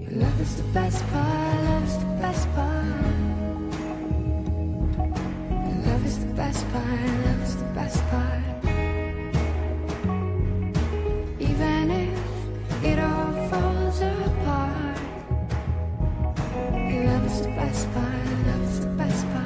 Your love is the best part, love is the best part. Your love is the best part, love is the best part. Even if it all falls apart, your love is the best part, love is the best part.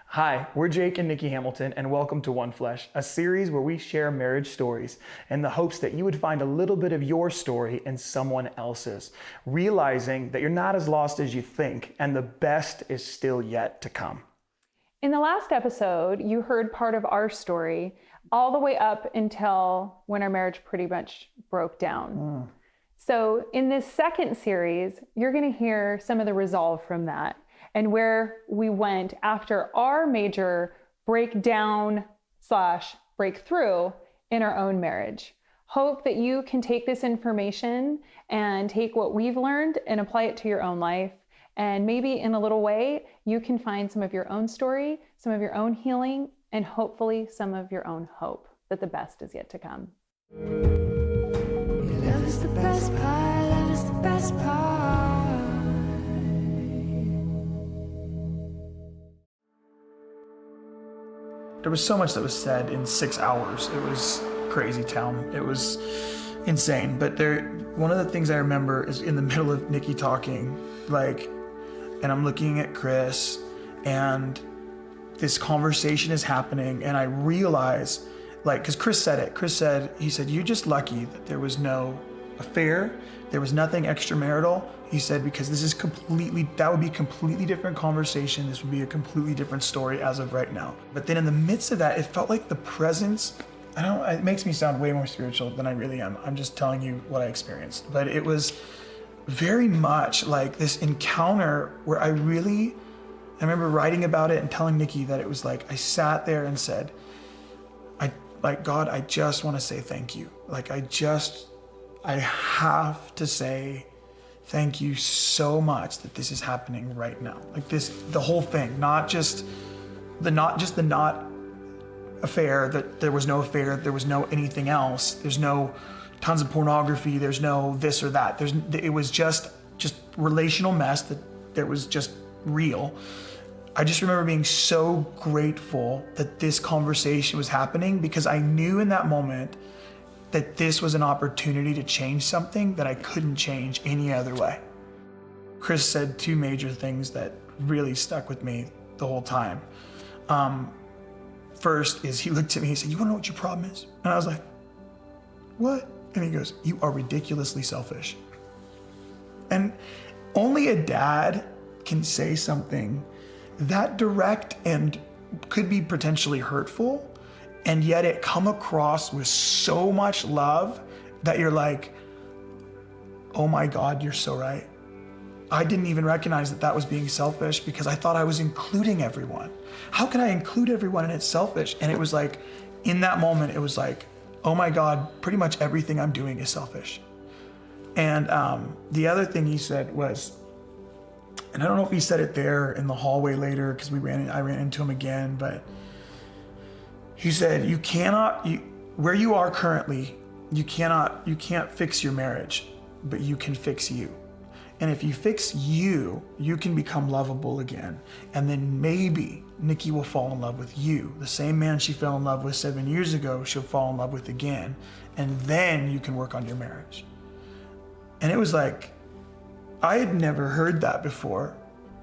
Hi, we're Jake and Nikki Hamilton, and welcome to One Flesh, a series where we share marriage stories in the hopes that you would find a little bit of your story in someone else's, realizing that you're not as lost as you think, and the best is still yet to come. In the last episode, you heard part of our story all the way up until when our marriage pretty much broke down. So in this second series, you're going to hear some of the resolve from that and where we went after our major breakdown / breakthrough in our own marriage. Hope that you can take this information and take what we've learned and apply it to your own life. And maybe in a little way, you can find some of your own story, some of your own healing, and hopefully some of your own hope that the best is yet to come. Your love is the best part, love is the best part. There was so much that was said in 6 hours. It was crazy town. It was insane. But one of the things I remember is in the middle of Nikki talking, and I'm looking at Chris, and this conversation is happening, and I realize, because Chris said it. He said, you're just lucky that there was no affair, there was nothing extramarital. He said, because that would be a completely different conversation. This would be a completely different story as of right now. But then in the midst of that, it felt like the presence, it makes me sound way more spiritual than I really am. I'm just telling you what I experienced. But it was very much like this encounter where I remember writing about it and telling Nikki that it was like, I sat there and said, God, I just want to say thank you. I have to say thank you so much that this is happening right now. The whole thing, not just the not affair, that there was no affair, there was no anything else, there's no tons of pornography, there's no this or that. It was just relational mess that was just real. I just remember being so grateful that this conversation was happening, because I knew in that moment that this was an opportunity to change something that I couldn't change any other way. Chris said 2 major things that really stuck with me the whole time. First is he looked at me, he said, you wanna know what your problem is? And I was like, what? And he goes, you are ridiculously selfish. And only a dad can say something that direct and could be potentially hurtful, and yet it come across with so much love that you're like, oh my God, you're so right. I didn't even recognize that was being selfish, because I thought I was including everyone. How can I include everyone and it's selfish? And it was like, in that moment, it was like, oh my God, pretty much everything I'm doing is selfish. And the other thing he said was, and I don't know if he said it there in the hallway later, because I ran into him again, but he said, where you are currently, you can't fix your marriage, but you can fix you. And if you fix you, you can become lovable again. And then maybe Nikki will fall in love with you. The same man she fell in love with 7 years ago, she'll fall in love with again. And then you can work on your marriage. And it was like, I had never heard that before.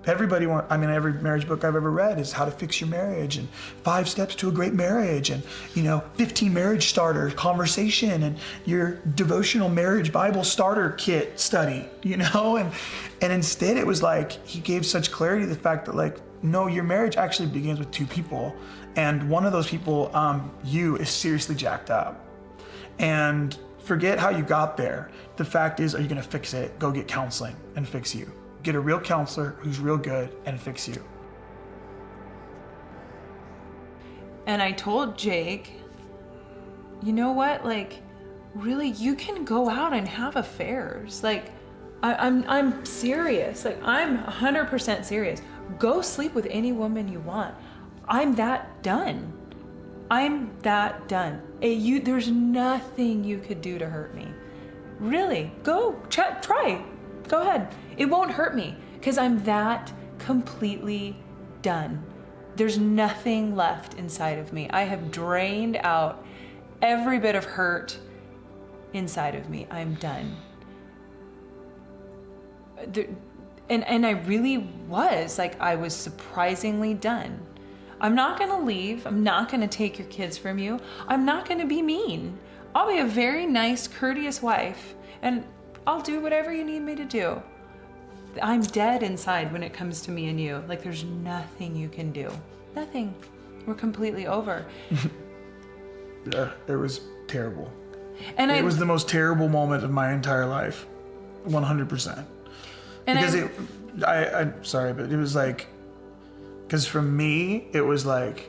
Every marriage book I've ever read is how to fix your marriage, and 5 steps to a great marriage, and 15 marriage starter conversation, and your devotional marriage Bible starter kit study, and instead it was like he gave such clarity to the fact that no, your marriage actually begins with 2 people, and one of those people, you, is seriously jacked up. And forget how you got there. The fact is, are you gonna fix it? Go get counseling and fix you. Get a real counselor who's real good and fix you. And I told Jake, you know what? Really, you can go out and have affairs. I'm serious. I'm 100% serious. Go sleep with any woman you want. I'm that done. There's nothing you could do to hurt me. Really, go try. Go ahead. It won't hurt me because I'm that completely done. There's nothing left inside of me. I have drained out every bit of hurt inside of me. I'm done. And I really was, like, I was surprisingly done. I'm not going to leave. I'm not going to take your kids from you. I'm not going to be mean. I'll be a very nice, courteous wife, and I'll do whatever you need me to do. I'm dead inside when it comes to me and you. Like, there's nothing you can do. Nothing. We're completely over. Yeah, it was terrible. And it was the most terrible moment of my entire life. 100%. Because I'm sorry, but it was like, because for me, it was like,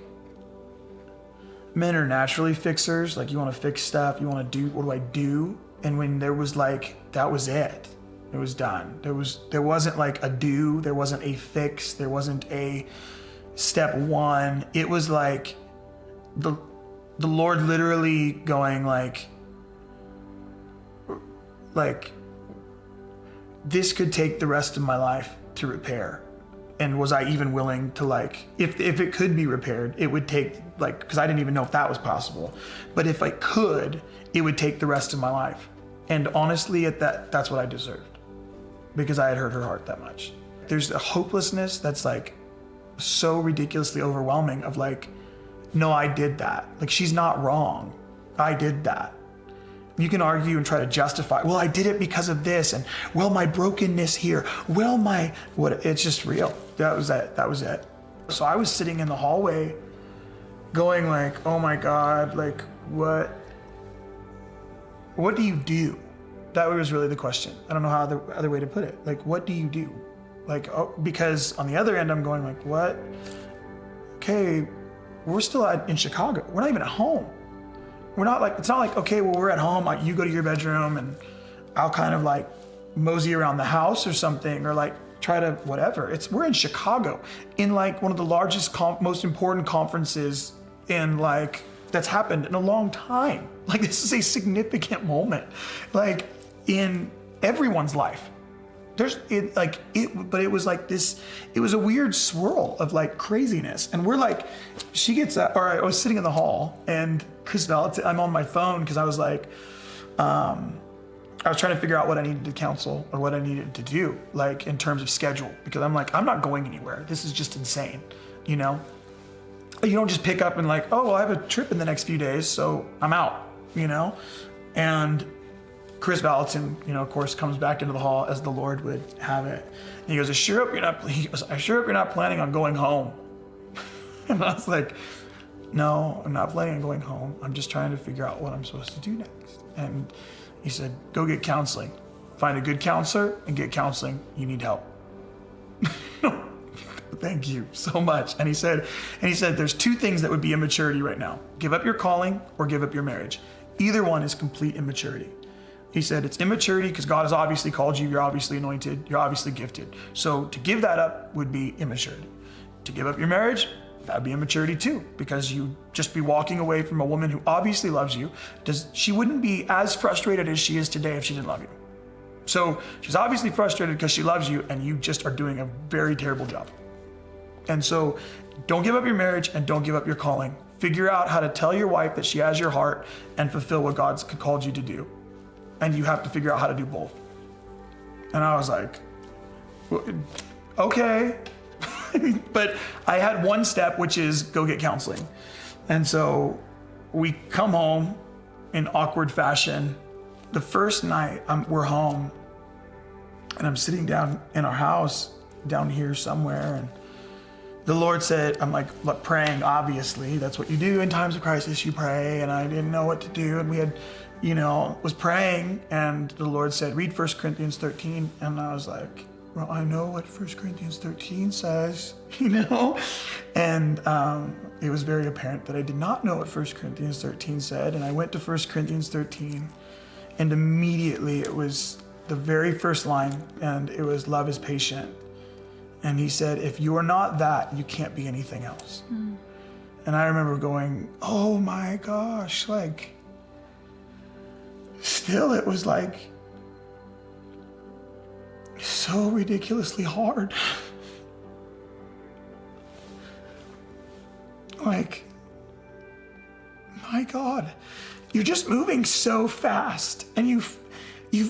men are naturally fixers. Like, you want to fix stuff. You want to do, what do I do? And when there was like, that was it. It was done. There wasn't like a do. There wasn't a fix. There wasn't a step one. It was like the Lord literally going like, this could take the rest of my life to repair. And was I even willing to, like, if it could be repaired, it would take, like, because I didn't even know if that was possible. But if I could, it would take the rest of my life. And honestly, that's what I deserved, because I had hurt her heart that much. There's a hopelessness that's like so ridiculously overwhelming of like, no, I did that. Like, she's not wrong. I did that. You can argue and try to justify, well, I did it because of this, and well, my brokenness here, well, it's just real. That was it. So I was sitting in the hallway going like, oh my God, like what do you do? That was really the question. I don't know how other way to put it. Like, what do you do? Like, oh, because on the other end, I'm going like, what? Okay, we're still in Chicago. We're not even at home. We're not like, it's not like, okay, well, we're at home. Like, you go to your bedroom and I'll kind of like mosey around the house or something, or like try to whatever. We're in Chicago in like one of the largest, most important conferences in like, that's happened in a long time. Like, this is a significant moment, like in everyone's life. But it was like this, it was a weird swirl of like craziness. And we're like, she gets up, or I was sitting in the hall and Chris Valentin, I'm on my phone because I was like, I was trying to figure out what I needed to counsel or what I needed to do, like in terms of schedule, because I'm like, I'm not going anywhere. This is just insane, you know? You don't just pick up and like, oh, well, I have a trip in the next few days, so I'm out, you know? And Chris Valentin, you know, of course, comes back into the hall as the Lord would have it. And he goes, I sure hope you're not planning on going home. And I was like, no, I'm not planning on going home. I'm just trying to figure out what I'm supposed to do next. And he said, go get counseling. Find a good counselor and get counseling. You need help. Thank you so much. And he said, there's two things that would be immaturity right now. Give up your calling or give up your marriage. Either one is complete immaturity. He said, it's immaturity because God has obviously called you. You're obviously anointed. You're obviously gifted. So to give that up would be immaturity. To give up your marriage, that would be immaturity too, because you just be walking away from a woman who obviously loves you. She wouldn't be as frustrated as she is today if she didn't love you. So she's obviously frustrated because she loves you, and you just are doing a very terrible job. And so don't give up your marriage and don't give up your calling. Figure out how to tell your wife that she has your heart and fulfill what God's called you to do. And you have to figure out how to do both. And I was like, okay. But I had one step, which is go get counseling. And so we come home in awkward fashion. The first night we're home, and I'm sitting down in our house down here somewhere, and the Lord said, I'm like praying, obviously. That's what you do in times of crisis, you pray. And I didn't know what to do. And we had, was praying, and the Lord said, read 1 Corinthians 13. And I was like, well, I know what 1 Corinthians 13 says, And it was very apparent that I did not know what 1 Corinthians 13 said. And I went to 1 Corinthians 13, and immediately it was the very first line, and it was, love is patient. And he said, if you are not that, you can't be anything else. Mm. And I remember going, oh my gosh, like, still it was like, so ridiculously hard. Like, my God, you're just moving so fast, and you've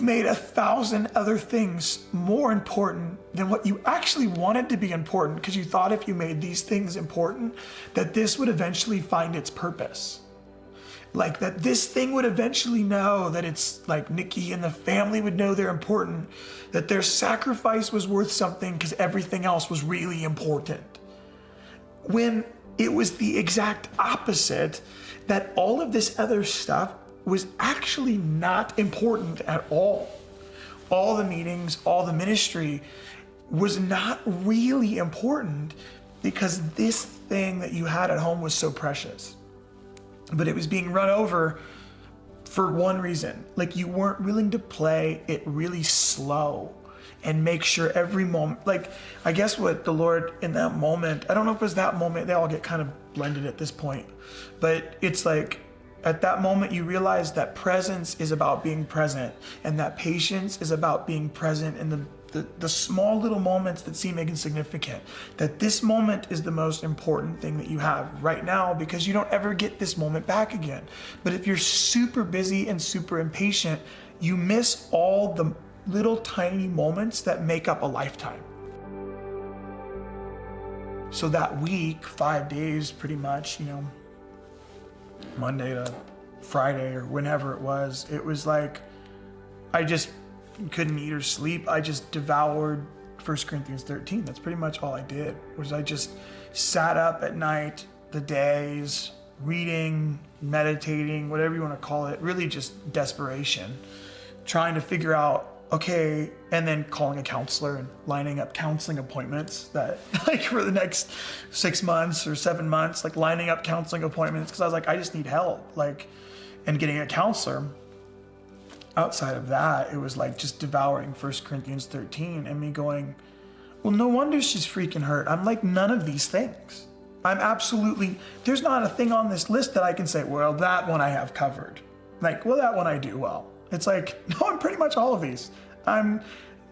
made 1,000 other things more important than what you actually wanted to be important, because you thought if you made these things important, that this would eventually find its purpose. Like that this thing would eventually know that it's like Nikki and the family would know they're important, that their sacrifice was worth something because everything else was really important. When it was the exact opposite, that all of this other stuff was actually not important at all. All the meetings, all the ministry was not really important because this thing that you had at home was so precious. But it was being run over for one reason. Like you weren't willing to play it really slow and make sure every moment, like I guess what the Lord in that moment, I don't know if it was that moment, they all get kind of blended at this point, but it's like at that moment you realize that presence is about being present, and that patience is about being present in the small little moments that seem insignificant. That this moment is the most important thing that you have right now, because you don't ever get this moment back again. But if you're super busy and super impatient, you miss all the little tiny moments that make up a lifetime. So that week, 5 days pretty much, Monday to Friday or whenever it was like I just couldn't eat or sleep. I just devoured 1 Corinthians 13. That's pretty much all I did, was I just sat up at night, the days, reading, meditating, whatever you want to call it, really just desperation, trying to figure out, okay, and then calling a counselor and lining up counseling appointments that like for the next 6 months or 7 months, like lining up counseling appointments, because I was like, I just need help, like, and getting a counselor. Outside of that, it was like just devouring 1 Corinthians 13 and me going, well, no wonder she's freaking hurt. I'm like none of these things. There's not a thing on this list that I can say, well, that one I have covered. Like, well, that one I do well. It's like, no, I'm pretty much all of these. I'm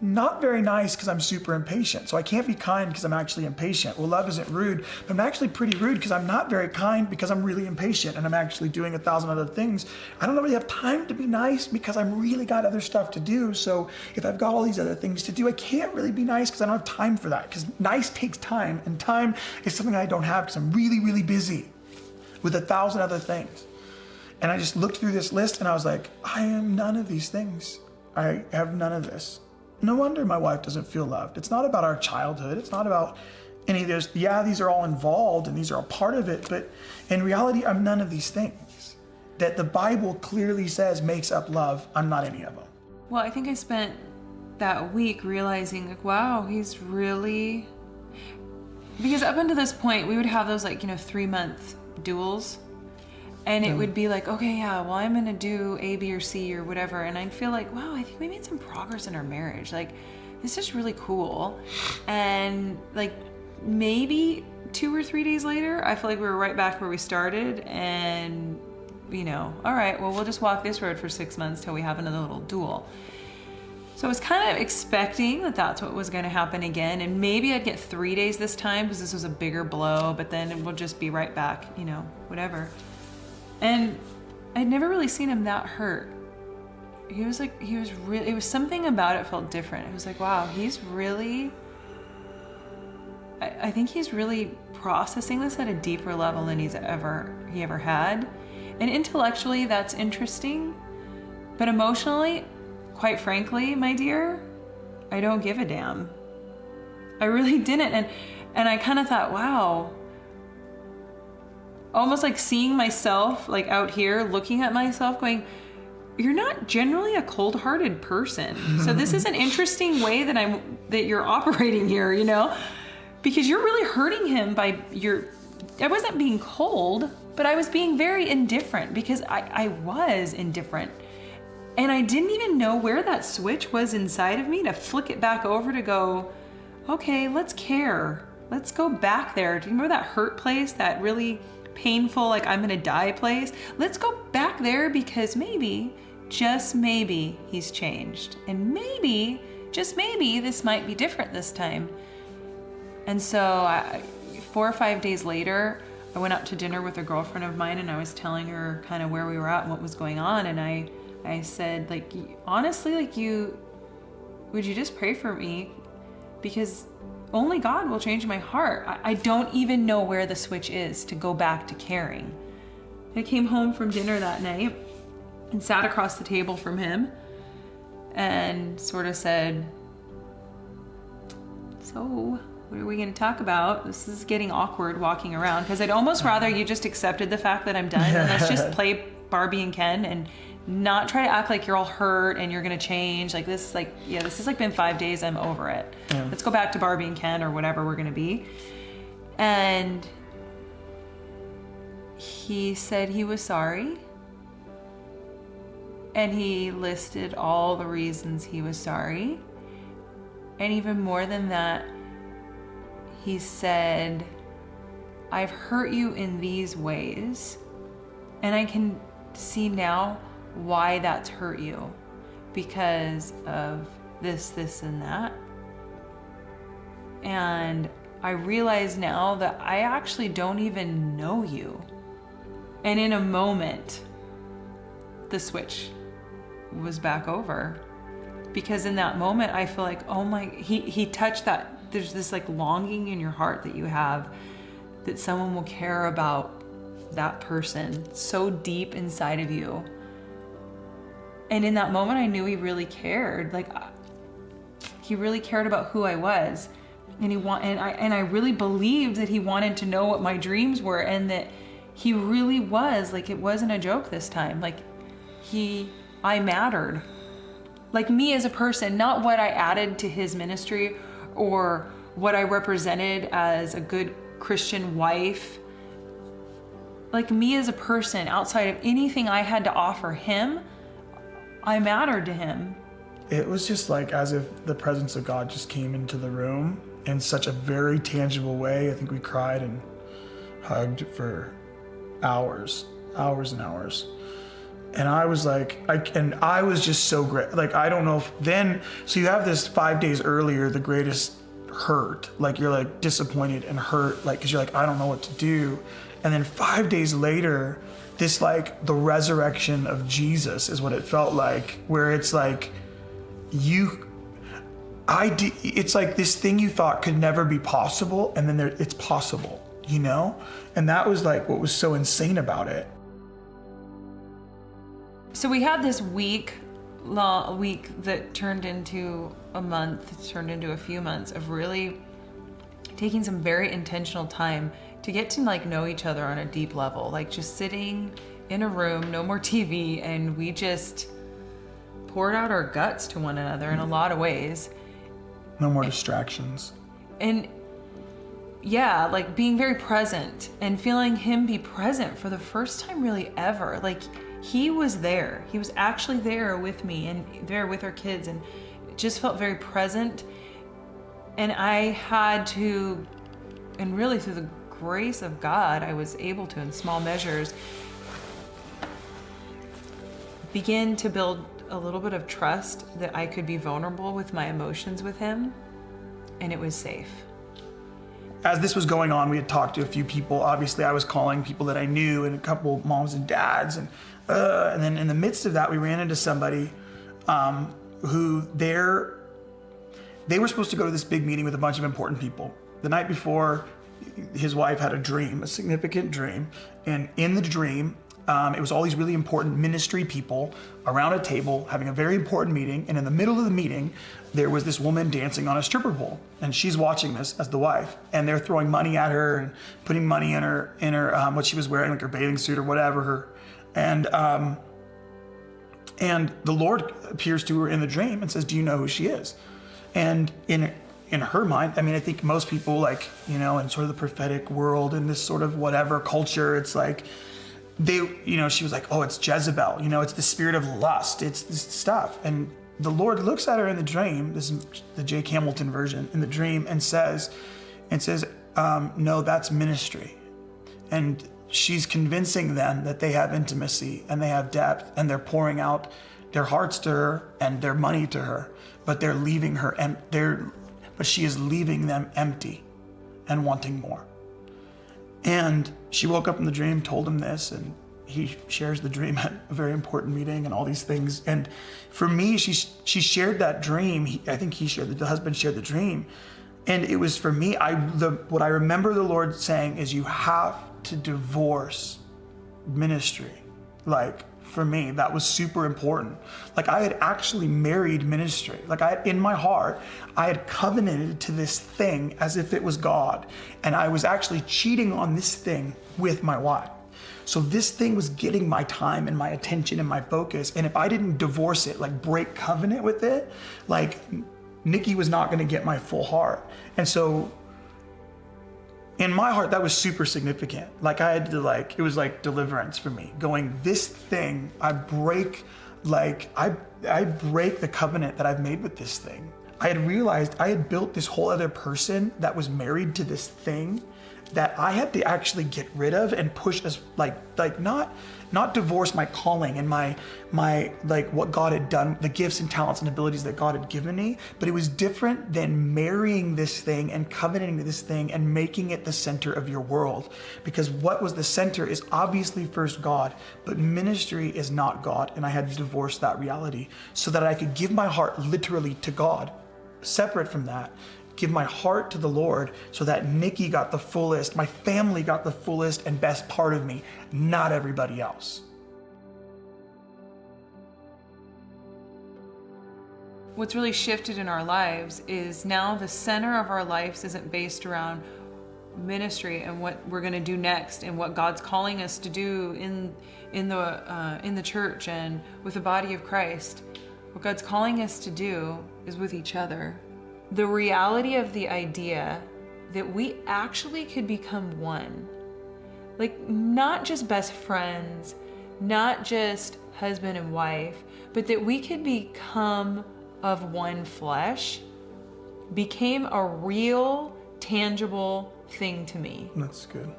not very nice because I'm super impatient. So I can't be kind because I'm actually impatient. Well, love isn't rude, but I'm actually pretty rude because I'm not very kind because I'm really impatient and I'm actually doing 1,000 other things. I don't really have time to be nice because I'm really got other stuff to do. So if I've got all these other things to do, I can't really be nice because I don't have time for that, because nice takes time, and time is something I don't have because I'm really, really busy with 1,000 other things. And I just looked through this list and I was like, I am none of these things. I have none of this. No wonder my wife doesn't feel loved. It's not about our childhood. It's not about any of those. Yeah, these are all involved and these are all part of it. But in reality, I'm none of these things that the Bible clearly says makes up love. I'm not any of them. Well, I think I spent that week realizing, like, wow, he's really... Because up until this point, we would have those 3-month duels. And it would be like, okay, yeah, well, I'm going to do A, B, or C or whatever. And I'd feel like, wow, I think we made some progress in our marriage. Like, this is really cool. And like maybe 2 or 3 days later, I feel like we were right back where we started. And, all right, well, we'll just walk this road for 6 months till we have another little duel. So I was kind of expecting that that's what was going to happen again. And maybe I'd get 3 days this time because this was a bigger blow, but then we'll just be right back, whatever. And I'd never really seen him that hurt. It was something about it felt different. It was like, wow, he's really, I think he's really processing this at a deeper level than he ever had. And intellectually, that's interesting. But emotionally, quite frankly, my dear, I don't give a damn. I really didn't. And I kind of thought, wow, almost like seeing myself like out here looking at myself going, you're not generally a cold-hearted person. So this is an interesting way that you're operating here, because you're really hurting him by I wasn't being cold, but I was being very indifferent because I was indifferent. And I didn't even know where that switch was inside of me to flick it back over to go, okay, let's care. Let's go back there. Do you remember that hurt place, that really painful, like I'm gonna die place? Let's go back there because maybe, just maybe, he's changed. And maybe just maybe this might be different this time. And so 4 or 5 days later, I went out to dinner with a girlfriend of mine, and I was telling her kind of where we were at and what was going on. And I said, like, honestly, like, would you just pray for me? Because only God will change my heart. I don't even know where the switch is to go back to caring. I came home from dinner that night and sat across the table from him and sort of said, so what are we going to talk about? This is getting awkward walking around, because I'd almost rather you just accepted the fact that I'm done and let's just play Barbie and Ken and not try to act like you're all hurt and you're going to change. Like this, like, yeah, this has like been 5 days. I'm over it. Yeah. Let's go back to Barbie and Ken or whatever we're going to be. And he said he was sorry. And he listed all the reasons he was sorry. And even more than that, he said, I've hurt you in these ways, and I can see now why that's hurt you, because of this, and that. And I realize now that I actually don't even know you. And in a moment, the switch was back over. Because in that moment, I feel like, oh my, he touched that. There's this like longing in your heart that you have, that someone will care about that person so deep inside of you. And in that moment, I knew he really cared. Like, he really cared about who I was. And I really believed that he wanted to know what my dreams were, and that he really was, like, it wasn't a joke this time. Like, I mattered. Like, me as a person, not what I added to his ministry or what I represented as a good Christian wife. Like, me as a person, outside of anything I had to offer him, I mattered to him. It was just like as if the presence of God just came into the room in such a very tangible way. I think we cried and hugged for hours and hours. And I was like, I was just so great. Like, I don't know if then, so you have this 5 days earlier, the greatest hurt. Like, you're like disappointed and hurt, like, cause you're like, I don't know what to do. And then 5 days later, this, like, the resurrection of Jesus is what it felt like, where it's like, it's like this thing you thought could never be possible. And then it's possible, you know? And that was like what was so insane about it. So we had this week that turned into a month, turned into a few months of really taking some very intentional time to get to, like, know each other on a deep level, like just sitting in a room, no more TV, and we just poured out our guts to one another in a lot of ways. No more distractions. And yeah, like being very present and feeling him be present for the first time really ever. Like, he was there. He was actually there with me and there with our kids, and it just felt very present. And I had to, and really through the grace of God, I was able to, in small measures, begin to build a little bit of trust that I could be vulnerable with my emotions with him, and it was safe. As this was going on, we had talked to a few people. Obviously, I was calling people that I knew and a couple moms and dads. And then in the midst of that, we ran into somebody who they were supposed to go to this big meeting with a bunch of important people. The night before, his wife had a dream, a significant dream. And in the dream, it was all these really important ministry people around a table having a very important meeting. And in the middle of the meeting, there was this woman dancing on a stripper pole, and she's watching this as the wife. And they're throwing money at her and putting money in her what she was wearing, like her bathing suit or whatever. And the Lord appears to her in the dream and says, "Do you know who she is?" And in her mind, I mean, I think most people, like, you know, in sort of the prophetic world, in this sort of whatever culture, it's like, she was like, "Oh, it's Jezebel, you know, it's the spirit of lust, it's this stuff." And the Lord looks at her in the dream, this is the Jake Hamilton version, in the dream, and says, "No, that's ministry." And she's convincing them that they have intimacy and they have depth, and they're pouring out their hearts to her and their money to her, but they're leaving her, but she is leaving them empty and wanting more. And she woke up in the dream, told him this, and he shares the dream at a very important meeting and all these things. And for me, she shared that dream. I think the husband shared the dream. And it was for me, what I remember the Lord saying is, you have to divorce ministry. Like, for me, that was super important. Like, I had actually married ministry. Like, in my heart, I had covenanted to this thing as if it was God. And I was actually cheating on this thing with my wife. So this thing was getting my time and my attention and my focus. And if I didn't divorce it, like break covenant with it, like Nikki was not gonna get my full heart. And so in my heart, that was super significant. Like I had to it was like deliverance for me. Going, this thing, I break the covenant that I've made with this thing. I had realized I had built this whole other person that was married to this thing that I had to actually get rid of and push as not divorce my calling and my what God had done, the gifts and talents and abilities that God had given me, but it was different than marrying this thing and covenanting to this thing and making it the center of your world. Because what was the center is obviously first God, but ministry is not God, and I had to divorce that reality so that I could give my heart literally to God. Separate from that, give my heart to the Lord so that Nikki got the fullest, my family got the fullest and best part of me, not everybody else. What's really shifted in our lives is now the center of our lives isn't based around ministry and what we're going to do next and what God's calling us to do in the church and with the body of Christ. What God's calling us to do is with each other. The reality of the idea that we actually could become one. Like, not just best friends, not just husband and wife, but that we could become of one flesh became a real, tangible thing to me. That's good.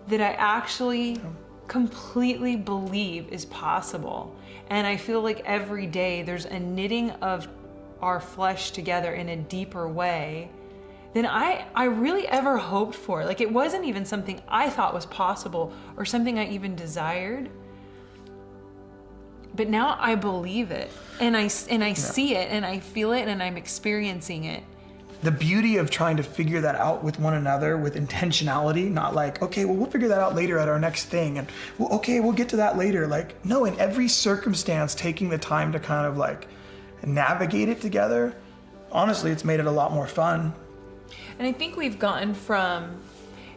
That I actually completely believe is possible. And I feel like every day there's a knitting of our flesh together in a deeper way than I really ever hoped for. Like, it wasn't even something I thought was possible or something I even desired. But now I believe it, and I see it, and I feel it, and I'm experiencing it. The beauty of trying to figure that out with one another with intentionality, not like, okay, well, we'll figure that out later at our next thing. And well, okay, we'll get to that later. Like, no, in every circumstance, taking the time to kind of navigate it together, honestly, it's made it a lot more fun. And I think we've gotten from,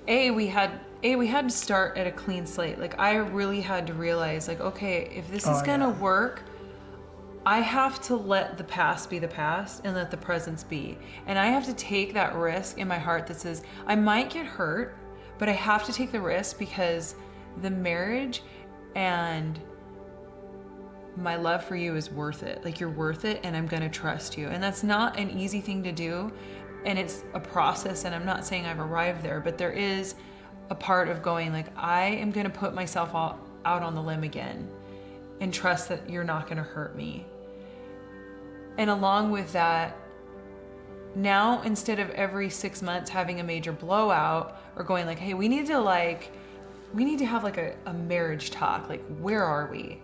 we had to start at a clean slate. Like, I really had to realize, okay, if this is gonna work, I have to let the past be the past and let the present be. And I have to take that risk in my heart that says, I might get hurt, but I have to take the risk because the marriage and my love for you is worth it. Like, you're worth it, and I'm gonna trust you. And that's not an easy thing to do, and it's a process, and I'm not saying I've arrived there, but there is a part of going, I am gonna put myself out on the limb again and trust that you're not gonna hurt me. And along with that, now instead of every 6 months having a major blowout or going hey, we need to have a marriage talk. Where are we?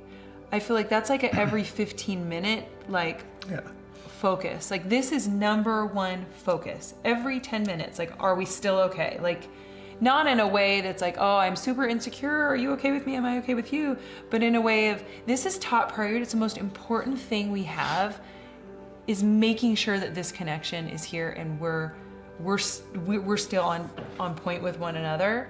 I feel like that's a every 15-minute focus. This is number one focus. Every 10 minutes, are we still okay? Not in a way that's oh, I'm super insecure. Are you okay with me? Am I okay with you? But in a way of, this is top priority. It's the most important thing we have, is making sure that this connection is here and we're still on point with one another.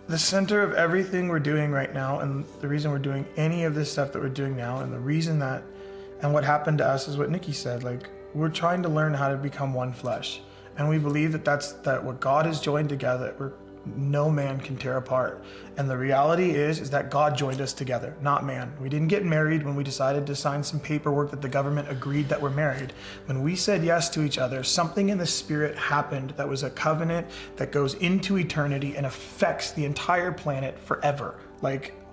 The center of everything we're doing right now, and the reason we're doing any of this stuff that we're doing now, and the reason that, and what happened to us is what Nikki said, we're trying to learn how to become one flesh. And we believe that what God has joined together, no man can tear apart. And the reality is that God joined us together, not man. We didn't get married when we decided to sign some paperwork that the government agreed that we're married. When we said yes to each other, something in the spirit happened that was a covenant that goes into eternity and affects the entire planet forever.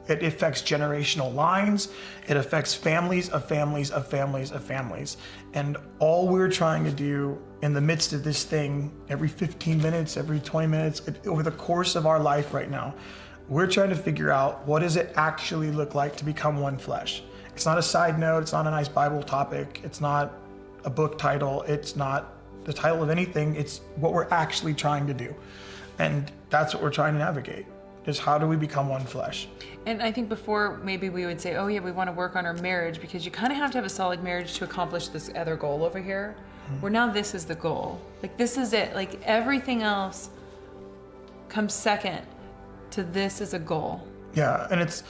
It affects generational lines. It affects families of families of families of families. And all we're trying to do in the midst of this thing, every 15 minutes, every 20 minutes, over the course of our life right now, we're trying to figure out, what does it actually look like to become one flesh? It's not a side note. It's not a nice Bible topic. It's not a book title. It's not the title of anything. It's what we're actually trying to do. And that's what we're trying to navigate, is how do we become one flesh? And I think before maybe we would say, oh yeah, we want to work on our marriage, because you kind of have to have a solid marriage to accomplish this other goal over here. Where now this is the goal. Like, this is it. Like, everything else comes second to this as a goal. Yeah, and it's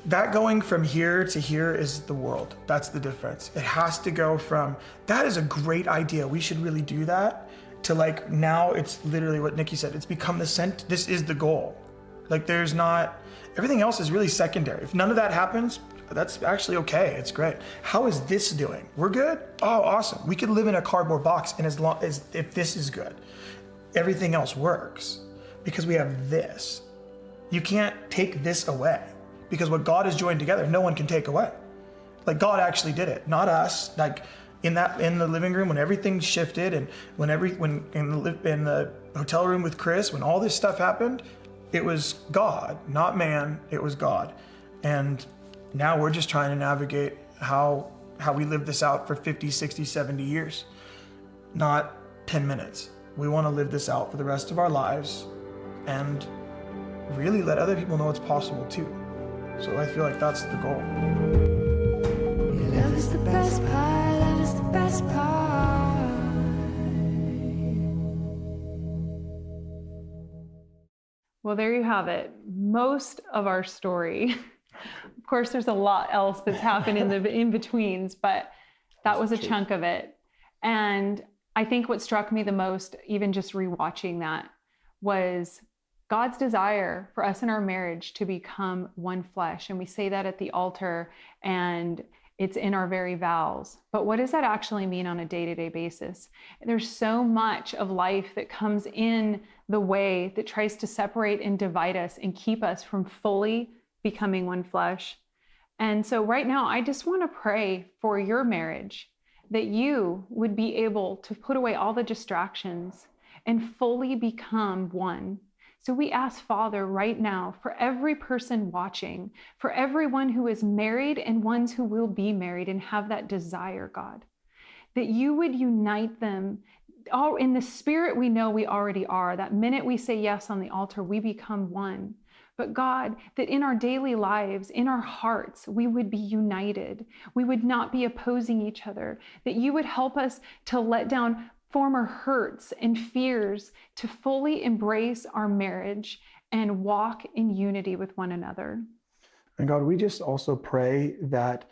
that going from here to here is the world. That's the difference. It has to go from, that is a great idea, we should really do that, to like, now it's literally what Nikki said, it's become this is the goal. Like, there's not, everything else is really secondary. If none of that happens, that's actually okay, it's great. How is this doing? We're good? Oh, awesome. We could live in a cardboard box, and as long as, if this is good, everything else works, because we have this. You can't take this away, because what God has joined together, no one can take away. Like, God actually did it, not us. Like, in the living room, when everything shifted, and when in the hotel room with Chris, when all this stuff happened, it was God, not man, it was God. And now we're just trying to navigate how we live this out for 50, 60, 70 years, not 10 minutes. We want to live this out for the rest of our lives and really let other people know it's possible too. So I feel like that's the goal. Love is the best part, love is the best part. Well, there you have it. Most of our story. Of course, there's a lot else that's happened in the in-betweens, but that was a chunk of it. And I think what struck me the most, even just rewatching that, was God's desire for us in our marriage to become one flesh. And we say that at the altar, and it's in our very vows. But what does that actually mean on a day-to-day basis? There's so much of life that comes in the way that tries to separate and divide us and keep us from fully becoming one flesh. And so right now, I just want to pray for your marriage, that you would be able to put away all the distractions and fully become one. So we ask, Father, right now, for every person watching, for everyone who is married and ones who will be married and have that desire, God, that you would unite them. All in the spirit we know we already are. That minute we say yes on the altar, we become one. But God, that in our daily lives, in our hearts, we would be united. We would not be opposing each other. That you would help us to let down former hurts and fears, to fully embrace our marriage and walk in unity with one another. And God, we just also pray that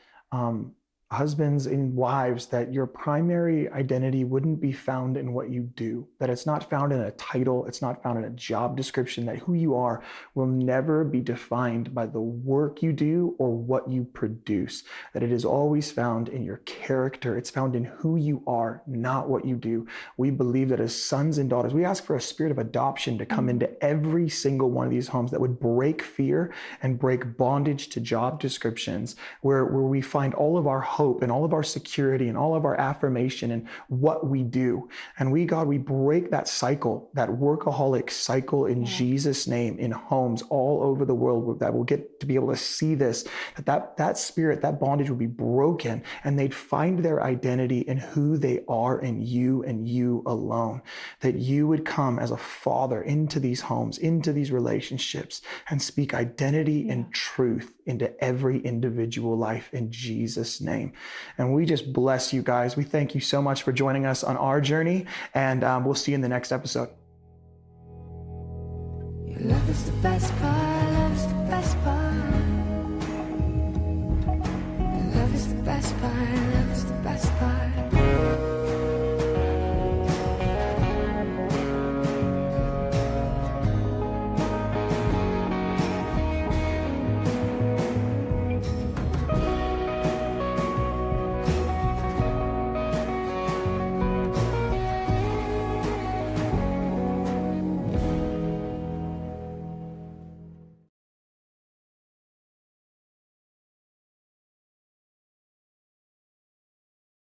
husbands and wives, that your primary identity wouldn't be found in what you do, that it's not found in a title, it's not found in a job description, that who you are will never be defined by the work you do or what you produce, that it is always found in your character. It's found in who you are, not what you do. We believe that as sons and daughters, we ask for a spirit of adoption to come into every single one of these homes that would break fear and break bondage to job descriptions, where we find all of our hope and all of our security and all of our affirmation and what we do. And we, God, we break that cycle, that workaholic cycle in Jesus' name, in homes all over the world, that will get to be able to see this, that spirit, that bondage will be broken, and they'd find their identity in who they are in you and you alone. That you would come as a father into these homes, into these relationships, and speak identity and truth into every individual life in Jesus' name. And we just bless you guys. We thank you so much for joining us on our journey, and we'll see you in the next episode. Your love is the best part, love is the best part.